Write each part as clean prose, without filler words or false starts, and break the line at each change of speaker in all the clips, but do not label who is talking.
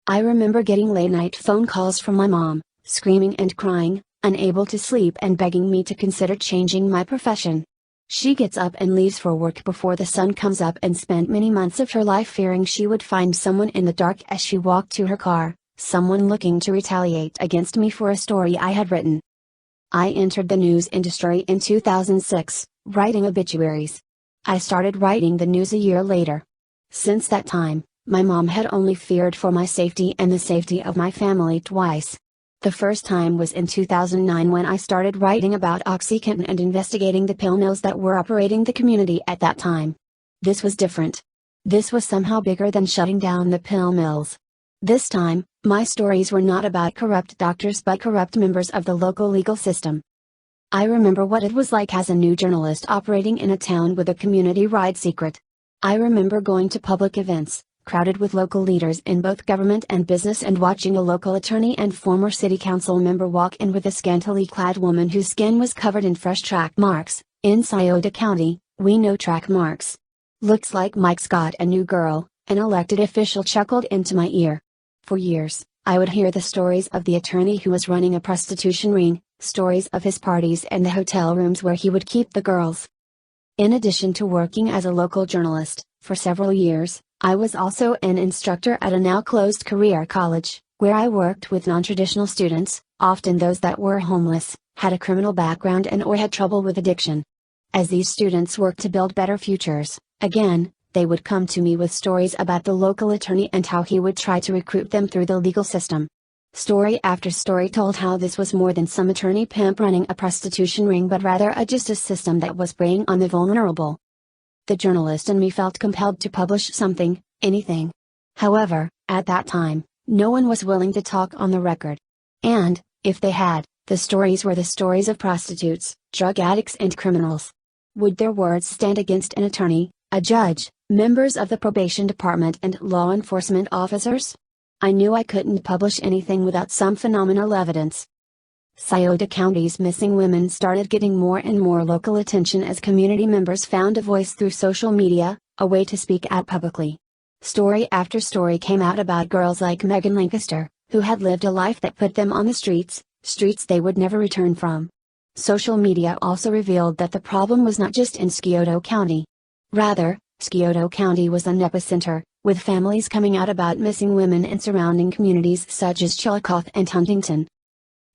I remember getting late-night phone calls from my mom, screaming and crying, unable to sleep and begging me to consider changing my profession. She gets up and leaves for work before the sun comes up and spent many months of her life fearing she would find someone in the dark as she walked to her car, someone looking to retaliate against me for a story I had written. I entered the news industry in 2006, writing obituaries. I started writing the news a year later. Since that time, my mom had only feared for my safety and the safety of my family twice. The first time was in 2009 when I started writing about OxyContin and investigating the pill mills that were operating the community at that time. This was different. This was somehow bigger than shutting down the pill mills. This time, my stories were not about corrupt doctors but corrupt members of the local legal system. I remember what it was like as a new journalist operating in a town with a community-wide secret. I remember going to public events, crowded with local leaders in both government and business, and watching a local attorney and former city council member walk in with a scantily clad woman whose skin was covered in fresh track marks. In Scioto County, we know track marks. "Looks like Mike's got a new girl," an elected official chuckled into my ear. For years, I would hear the stories of the attorney who was running a prostitution ring, stories of his parties and the hotel rooms where he would keep the girls. In addition to working as a local journalist, for several years, I was also an instructor at a now closed career college, where I worked with non-traditional students, often those that were homeless, had a criminal background and/or had trouble with addiction. As these students worked to build better futures, again, they would come to me with stories about the local attorney and how he would try to recruit them through the legal system. Story after story told how this was more than some attorney pimp running a prostitution ring but rather a justice system that was preying on the vulnerable. The journalist in me felt compelled to publish something, anything. However, at that time, no one was willing to talk on the record. And, if they had, the stories were the stories of prostitutes, drug addicts and criminals. Would their words stand against an attorney, a judge, members of the probation department and law enforcement officers? I knew I couldn't publish anything without some phenomenal evidence. Scioto County's missing women started getting more and more local attention as community members found a voice through social media, a way to speak out publicly. Story after story came out about girls like Megan Lancaster, who had lived a life that put them on the streets they would never return from. Social media also revealed that the problem was not just in Scioto County. Rather, Scioto County was an epicenter, with families coming out about missing women in surrounding communities such as Chillicothe and Huntington.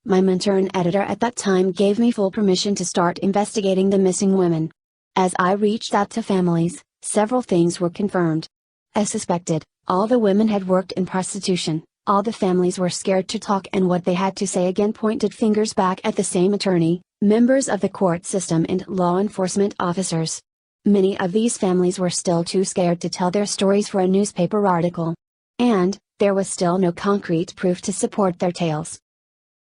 My mentor and editor at that time gave me full permission to start investigating the missing women. As I reached out to families, several things were confirmed. As suspected, all the women had worked in prostitution, all the families were scared to talk, and what they had to say again pointed fingers back at the same attorney, members of the court system and law enforcement officers. Many of these families were still too scared to tell their stories for a newspaper article. And, there was still no concrete proof to support their tales.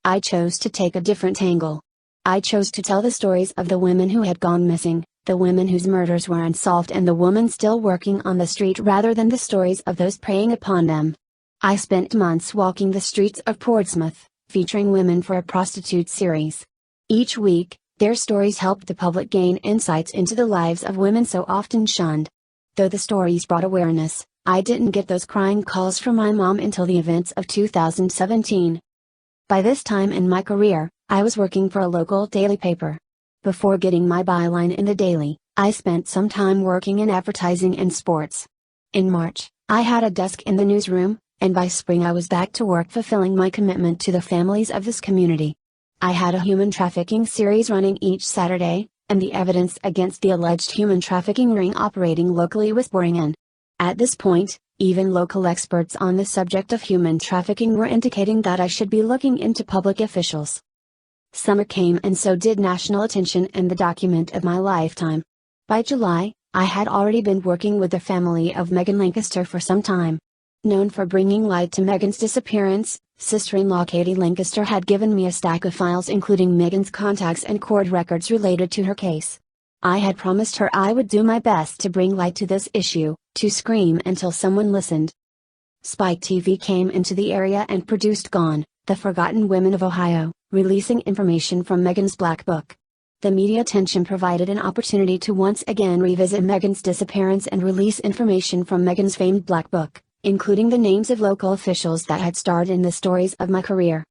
I chose to take a different angle. I chose to tell the stories of the women who had gone missing, the women whose murders were unsolved and the women still working on the street, rather than the stories of those preying upon them. I spent months walking the streets of Portsmouth, featuring women for a prostitute series. Each week, their stories helped the public gain insights into the lives of women so often shunned. Though the stories brought awareness, I didn't get those crying calls from my mom until the events of 2017. By this time in my career, I was working for a local daily paper. Before getting my byline in the daily, I spent some time working in advertising and sports. In March, I had a desk in the newsroom, and by spring I was back to work fulfilling my commitment to the families of this community. I had a human trafficking series running each Saturday, and the evidence against the alleged human trafficking ring operating locally was pouring in. At this point, even local experts on the subject of human trafficking were indicating that I should be looking into public officials. Summer came and so did national attention and the document of my lifetime. By July, I had already been working with the family of Megan Lancaster for some time. Known for bringing light to Megan's disappearance, sister-in-law Katie Lancaster had given me a stack of files including Megan's contacts and court records related to her case. I had promised her I would do my best to bring light to this issue, to scream until someone listened. Spike TV came into the area and produced Gone, The Forgotten Women of Ohio, releasing information from Megan's Black Book. The media attention provided an opportunity to once again revisit Megan's disappearance and release information from Megan's famed Black Book, including the names of local officials that had starred in the stories of my career.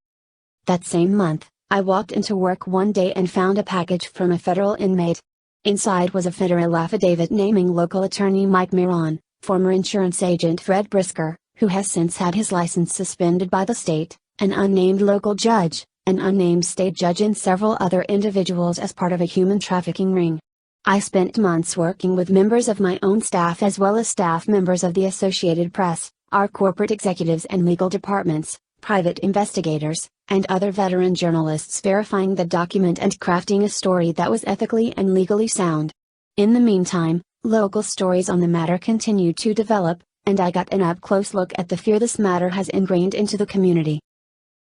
That same month, I walked into work one day and found a package from a federal inmate. Inside was a federal affidavit naming local attorney Mike Miron, former insurance agent Fred Brisker, who has since had his license suspended by the state, an unnamed local judge, an unnamed state judge, and several other individuals as part of a human trafficking ring. I spent months working with members of my own staff as well as staff members of the Associated Press, our corporate executives and legal departments, private investigators, and other veteran journalists verifying the document and crafting a story that was ethically and legally sound. In the meantime, local stories on the matter continued to develop, and I got an up-close look at the fear this matter has ingrained into the community.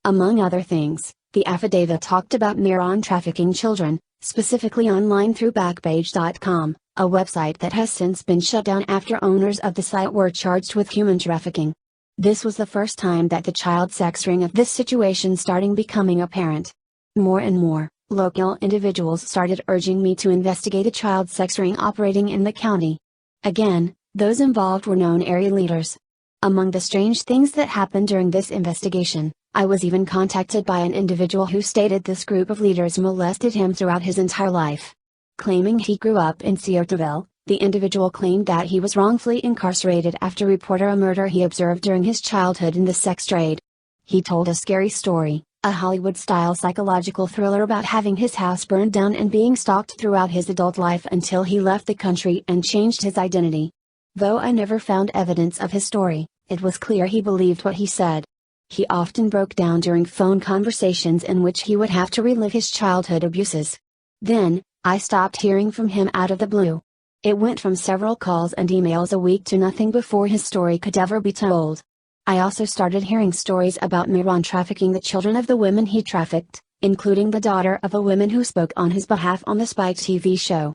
Among other things, the affidavit talked about Miron trafficking children, specifically online through Backpage.com, a website that has since been shut down after owners of the site were charged with human trafficking. This was the first time that the child sex ring of this situation started becoming apparent. More and more, local individuals started urging me to investigate a child sex ring operating in the county. Again, those involved were known area leaders. Among the strange things that happened during this investigation, I was even contacted by an individual who stated this group of leaders molested him throughout his entire life. Claiming he grew up in Searteville, the individual claimed that he was wrongfully incarcerated after reporting a murder he observed during his childhood in the sex trade. He told a scary story, a Hollywood-style psychological thriller about having his house burned down and being stalked throughout his adult life until he left the country and changed his identity. Though I never found evidence of his story, it was clear he believed what he said. He often broke down during phone conversations in which he would have to relive his childhood abuses. Then, I stopped hearing from him out of the blue. It went from several calls and emails a week to nothing before his story could ever be told. I also started hearing stories about Miron trafficking the children of the women he trafficked, including the daughter of a woman who spoke on his behalf on the Spike TV show.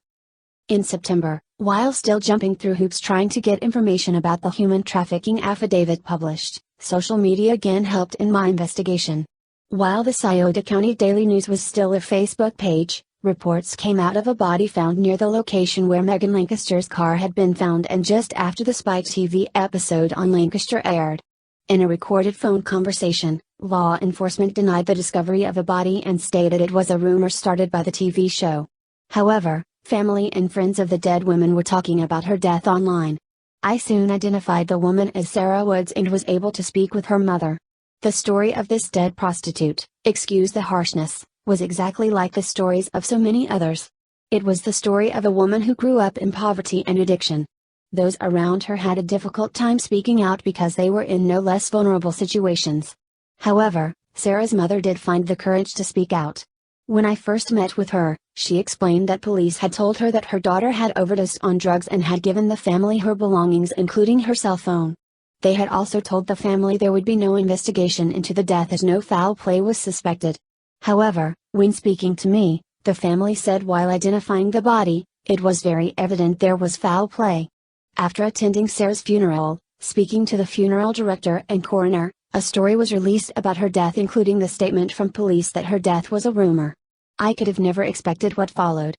In September, while still jumping through hoops trying to get information about the human trafficking affidavit published, social media again helped in my investigation. While the Scioto County Daily News was still a Facebook page, reports came out of a body found near the location where Megan Lancaster's car had been found and just after the Spike TV episode on Lancaster aired. In a recorded phone conversation, law enforcement denied the discovery of a body and stated it was a rumor started by the TV show. However, family and friends of the dead woman were talking about her death online. I soon identified the woman as Sarah Woods and was able to speak with her mother. The story of this dead prostitute, excuse the harshness, was exactly like the stories of so many others. It was the story of a woman who grew up in poverty and addiction. Those around her had a difficult time speaking out because they were in no less vulnerable situations. However, Sarah's mother did find the courage to speak out. When I first met with her, she explained that police had told her that her daughter had overdosed on drugs and had given the family her belongings including her cell phone. They had also told the family there would be no investigation into the death as no foul play was suspected. However, when speaking to me, the family said while identifying the body, it was very evident there was foul play. After attending Sarah's funeral, speaking to the funeral director and coroner, a story was released about her death including the statement from police that her death was a rumor. I could have never expected what followed.